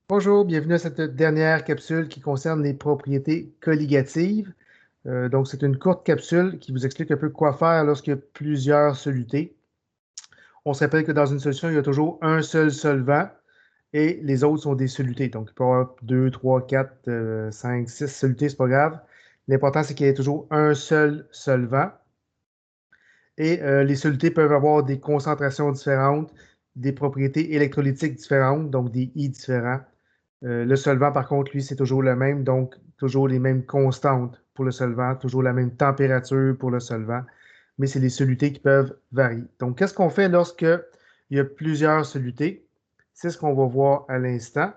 Bonjour, bienvenue à cette dernière capsule qui concerne les propriétés colligatives. Donc, c'est une courte capsule qui vous explique un peu quoi faire lorsqu'il y a plusieurs solutés. On se rappelle que dans une solution, il y a toujours un seul solvant et les autres sont des solutés. Donc, il peut y avoir 2, 3, 4, 5, 6 solutés, c'est pas grave. L'important, c'est qu'il y ait toujours un seul solvant. Et les solutés peuvent avoir des concentrations différentes, des propriétés électrolytiques différentes, donc des I différents. Le solvant, par contre, lui, c'est toujours le même, donc toujours les mêmes constantes pour le solvant, toujours la même température pour le solvant, mais c'est les solutés qui peuvent varier. Donc, qu'est-ce qu'on fait lorsqu'il y a plusieurs solutés? C'est ce qu'on va voir à l'instant.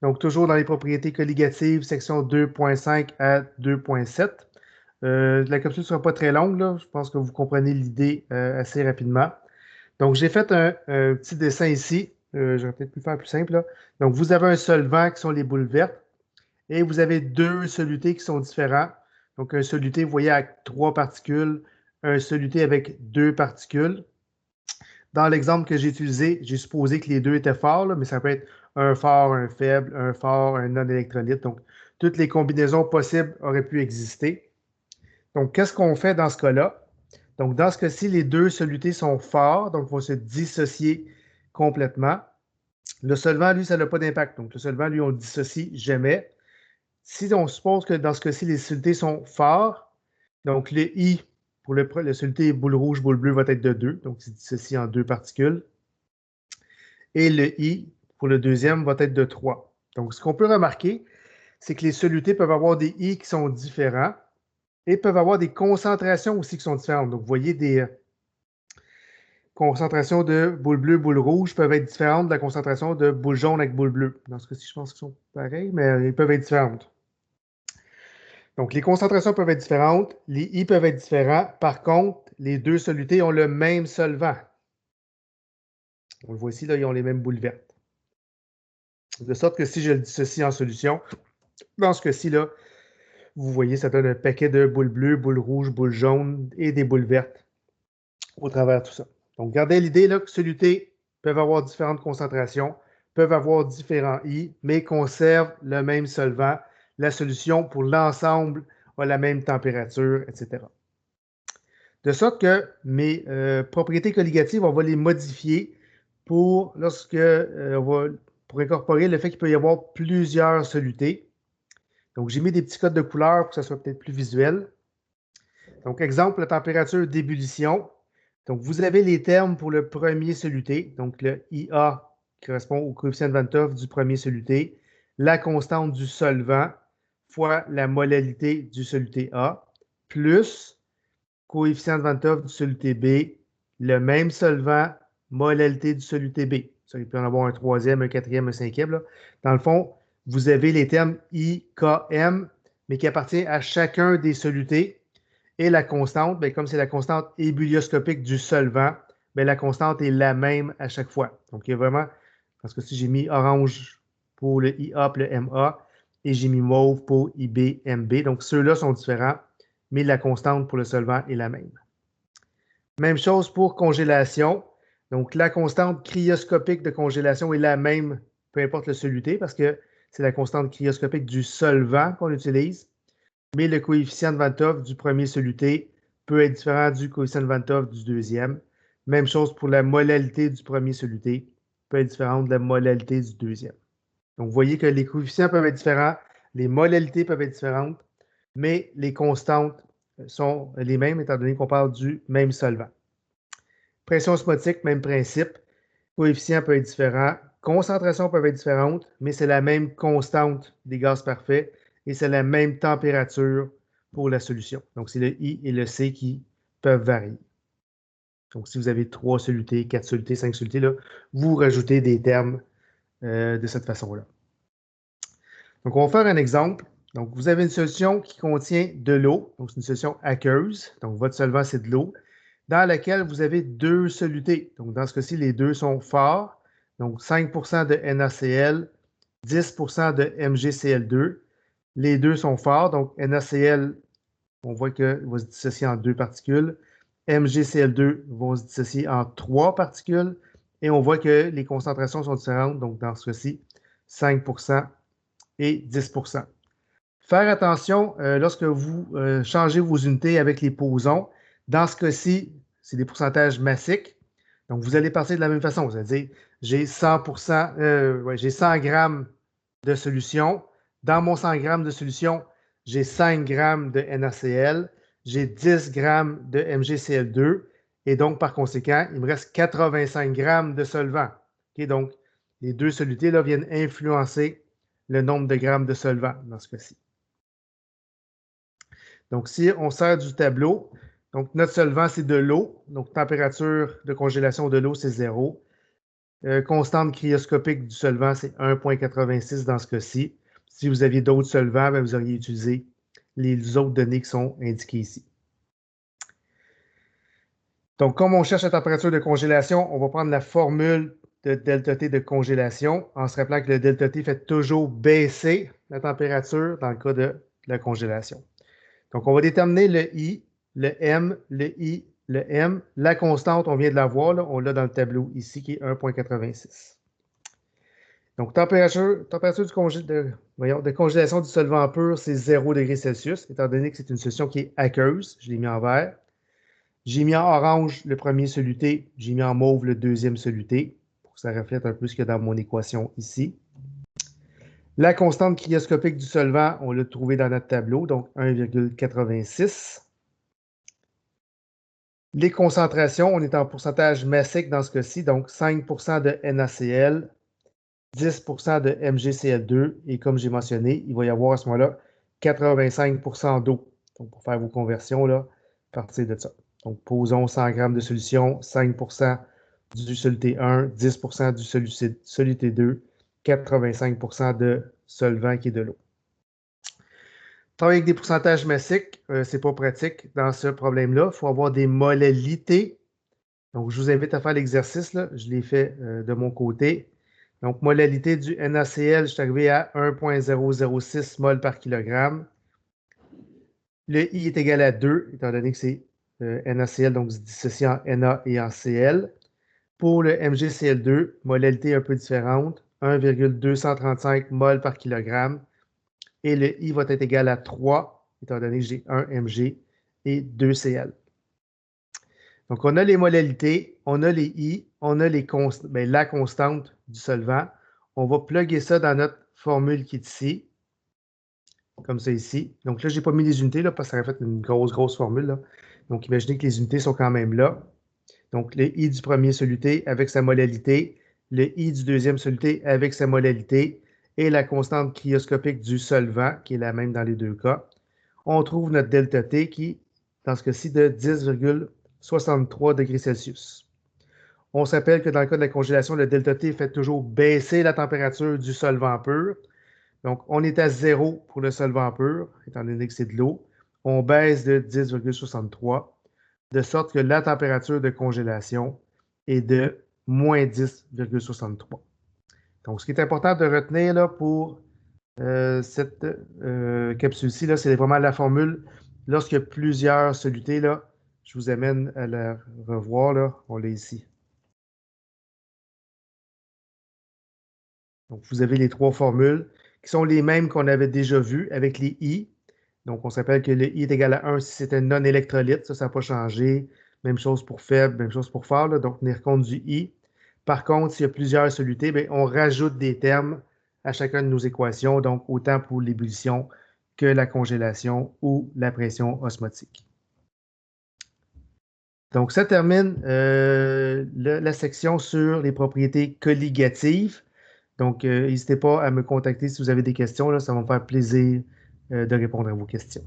Donc, toujours dans les propriétés colligatives, section 2.5 à 2.7. La capsule ne sera pas très longue, là. Je pense que vous comprenez l'idée assez rapidement. Donc, j'ai fait un petit dessin ici. J'aurais peut-être pu faire plus simple, là. Donc, vous avez un solvant qui sont les boules vertes et vous avez deux solutés qui sont différents. Donc, un soluté, vous voyez, avec trois particules, un soluté avec deux particules. Dans l'exemple que j'ai utilisé, j'ai supposé que les deux étaient forts, là, mais ça peut être un fort, un faible, un fort, un non-électrolyte. Donc, toutes les combinaisons possibles auraient pu exister. Donc, qu'est-ce qu'on fait dans ce cas-là? Donc, dans ce cas-ci, les deux solutés sont forts, donc vont se dissocier complètement. Le solvant, lui, ça n'a pas d'impact. Donc, le solvant, lui, on ne le dissocie jamais. Si on suppose que dans ce cas-ci, les solutés sont forts, donc le I pour le soluté boule rouge, boule bleue va être de 2, donc c'est dissocié en deux particules. Et le I pour le deuxième va être de 3. Donc, ce qu'on peut remarquer, c'est que les solutés peuvent avoir des I qui sont différents et peuvent avoir des concentrations aussi qui sont différentes. Donc, vous voyez des concentrations de boule bleue, boule rouge peuvent être différentes de la concentration de boule jaune avec boule bleue. Dans ce cas-ci, je pense qu'ils sont pareils, mais ils peuvent être différentes. Donc, les concentrations peuvent être différentes, les I peuvent être différents. Par contre, les deux solutés ont le même solvant. On le voit ici, là, ils ont les mêmes boules vertes. De sorte que si je le dissocie en solution, dans ce cas-ci, là, vous voyez, ça donne un paquet de boules bleues, boules rouges, boules jaunes et des boules vertes au travers de tout ça. Donc, gardez l'idée là, que solutés peuvent avoir différentes concentrations, peuvent avoir différents I, mais conservent le même solvant. La solution pour l'ensemble a la même température, etc. De sorte que mes propriétés colligatives, on va les modifier pour pour incorporer le fait qu'il peut y avoir plusieurs solutés. Donc, j'ai mis des petits codes de couleurs pour que ça soit peut-être plus visuel. Donc, exemple, la température d'ébullition. Donc, vous avez les termes pour le premier soluté. Donc, le IA qui correspond au coefficient de Van 't Hoff du premier soluté, la constante du solvant fois la molalité du soluté A, plus coefficient de Van 't Hoff du soluté B, le même solvant, molalité du soluté B. Ça, il peut en avoir un troisième, un quatrième, un cinquième, là. Dans le fond, vous avez les termes I, K, M, mais qui appartiennent à chacun des solutés. Et la constante, bien, comme c'est la constante ébullioscopique du solvant, bien, la constante est la même à chaque fois. Donc, il y a vraiment, parce que si j'ai mis orange pour le IA et le MA, et j'ai mis mauve pour IB, MB. Donc, ceux-là sont différents, mais la constante pour le solvant est la même. Même chose pour congélation. Donc, la constante cryoscopique de congélation est la même, peu importe le soluté, parce que c'est la constante cryoscopique du solvant qu'on utilise. Mais le coefficient de Van 't Hoff du premier soluté peut être différent du coefficient de Van 't Hoff du deuxième. Même chose pour la molalité du premier soluté, peut être différente de la molalité du deuxième. Donc, vous voyez que les coefficients peuvent être différents, les molalités peuvent être différentes, mais les constantes sont les mêmes, étant donné qu'on parle du même solvant. Pression osmotique, même principe. Coefficient peut être différent. Concentration peuvent être différentes, mais c'est la même constante des gaz parfaits et c'est la même température pour la solution. Donc, c'est le I et le C qui peuvent varier. Donc, si vous avez 3 solutés, 4 solutés, 5 solutés, là, vous rajoutez des termes de cette façon-là. Donc, on va faire un exemple. Donc, vous avez une solution qui contient de l'eau. Donc, c'est une solution aqueuse. Donc, votre solvant, c'est de l'eau, dans laquelle vous avez deux solutés. Donc, dans ce cas-ci, les deux sont forts. Donc, 5 de NaCl, 10 de MgCl2. Les deux sont forts. Donc, NaCl on voit qu'il va se dissocier en 2 particules. MgCl2 va se dissocier en 3 particules. Et on voit que les concentrations sont différentes. Donc, dans ce cas-ci, 5 et 10 Faire attention lorsque vous changez vos unités avec les posons. Dans ce cas-ci, c'est des pourcentages massiques. Donc, vous allez partir de la même façon. Vous allez dire, j'ai 100 j'ai 100 grammes de solution. Dans mon 100 grammes de solution, j'ai 5 grammes de NaCl, j'ai 10 grammes de MgCl2, et donc, par conséquent, il me reste 85 grammes de solvant. Okay, donc, les deux solutés là, viennent influencer le nombre de grammes de solvant dans ce cas-ci. Donc, si on sert du tableau, donc notre solvant, c'est de l'eau. Donc, température de congélation de l'eau, c'est 0. Constante cryoscopique du solvant, c'est 1,86 dans ce cas-ci. Si vous aviez d'autres solvants, bien, vous auriez utilisé les autres données qui sont indiquées ici. Donc, comme on cherche la température de congélation, on va prendre la formule de ΔT de congélation en se rappelant que le ΔT fait toujours baisser la température dans le cas de la congélation. Donc, on va déterminer le I, le M, le I, le M. La constante, on vient de la voir, là, on l'a dans le tableau ici, qui est 1,86. Donc, température de congélation du solvant pur, c'est 0 degré Celsius, étant donné que c'est une solution qui est aqueuse. Je l'ai mis en vert. J'ai mis en orange le premier soluté, j'ai mis en mauve le deuxième soluté, pour que ça reflète un peu ce qu'il y a dans mon équation ici. La constante cryoscopique du solvant, on l'a trouvé dans notre tableau, donc 1,86. Les concentrations, on est en pourcentage massique dans ce cas-ci, donc 5 de NaCl, 10 de MgCl2, et comme j'ai mentionné, il va y avoir à ce moment-là 85 d'eau. Donc, pour faire vos conversions, là, à partir de ça. Donc, posons 100 g de solution, 5 du soluté 1, 10 du soluté 2, 85 de solvant qui est de l'eau. Travailler avec des pourcentages massiques, ce n'est pas pratique dans ce problème-là. Il faut avoir des molallités. Donc, je vous invite à faire l'exercice. Je l'ai fait de mon côté. Donc, molalité du NaCl, je suis arrivé à 1,006 mol par kilogramme. Le I est égal à 2, étant donné que c'est NaCl, donc se dissocie en Na et en Cl. Pour le MgCl2, molalité un peu différente, 1,235 mol par kilogramme. Et le I va être égal à 3, étant donné que j'ai 1 Mg et 2 Cl. Donc, on a les molalités, on a les I, on a la constante du solvant. On va plugger ça dans notre formule qui est ici, comme ça ici. Donc là, je n'ai pas mis les unités là, parce que ça aurait fait une grosse formule. Là. Donc, imaginez que les unités sont quand même là. Donc, le I du premier soluté avec sa molalité, le I du deuxième soluté avec sa molalité et la constante cryoscopique du solvant, qui est la même dans les deux cas. On trouve notre ΔT qui, dans ce cas-ci, de 10,63 degrés Celsius. On se rappelle que dans le cas de la congélation, le ΔT fait toujours baisser la température du solvant pur. Donc, on est à 0 pour le solvant pur, étant donné que c'est de l'eau. On baisse de 10,63, de sorte que la température de congélation est de moins 10,63. Donc, ce qui est important de retenir là, pour cette capsule-ci, c'est vraiment la formule. Lorsqu'il y a plusieurs solutés, là, je vous amène à la revoir. Là. On l'a ici. Donc, vous avez les trois formules qui sont les mêmes qu'on avait déjà vues avec les I. Donc, on se rappelle que le I est égal à 1 si c'était non électrolyte. Ça n'a pas changé. Même chose pour faible, même chose pour fort. Là. Donc, tenir compte du I. Par contre, s'il y a plusieurs solutés, bien, on rajoute des termes à chacune de nos équations. Donc, autant pour l'ébullition que la congélation ou la pression osmotique. Donc, ça termine la section sur les propriétés colligatives. Donc, n'hésitez pas à me contacter si vous avez des questions. Là, ça va me faire plaisir de répondre à vos questions.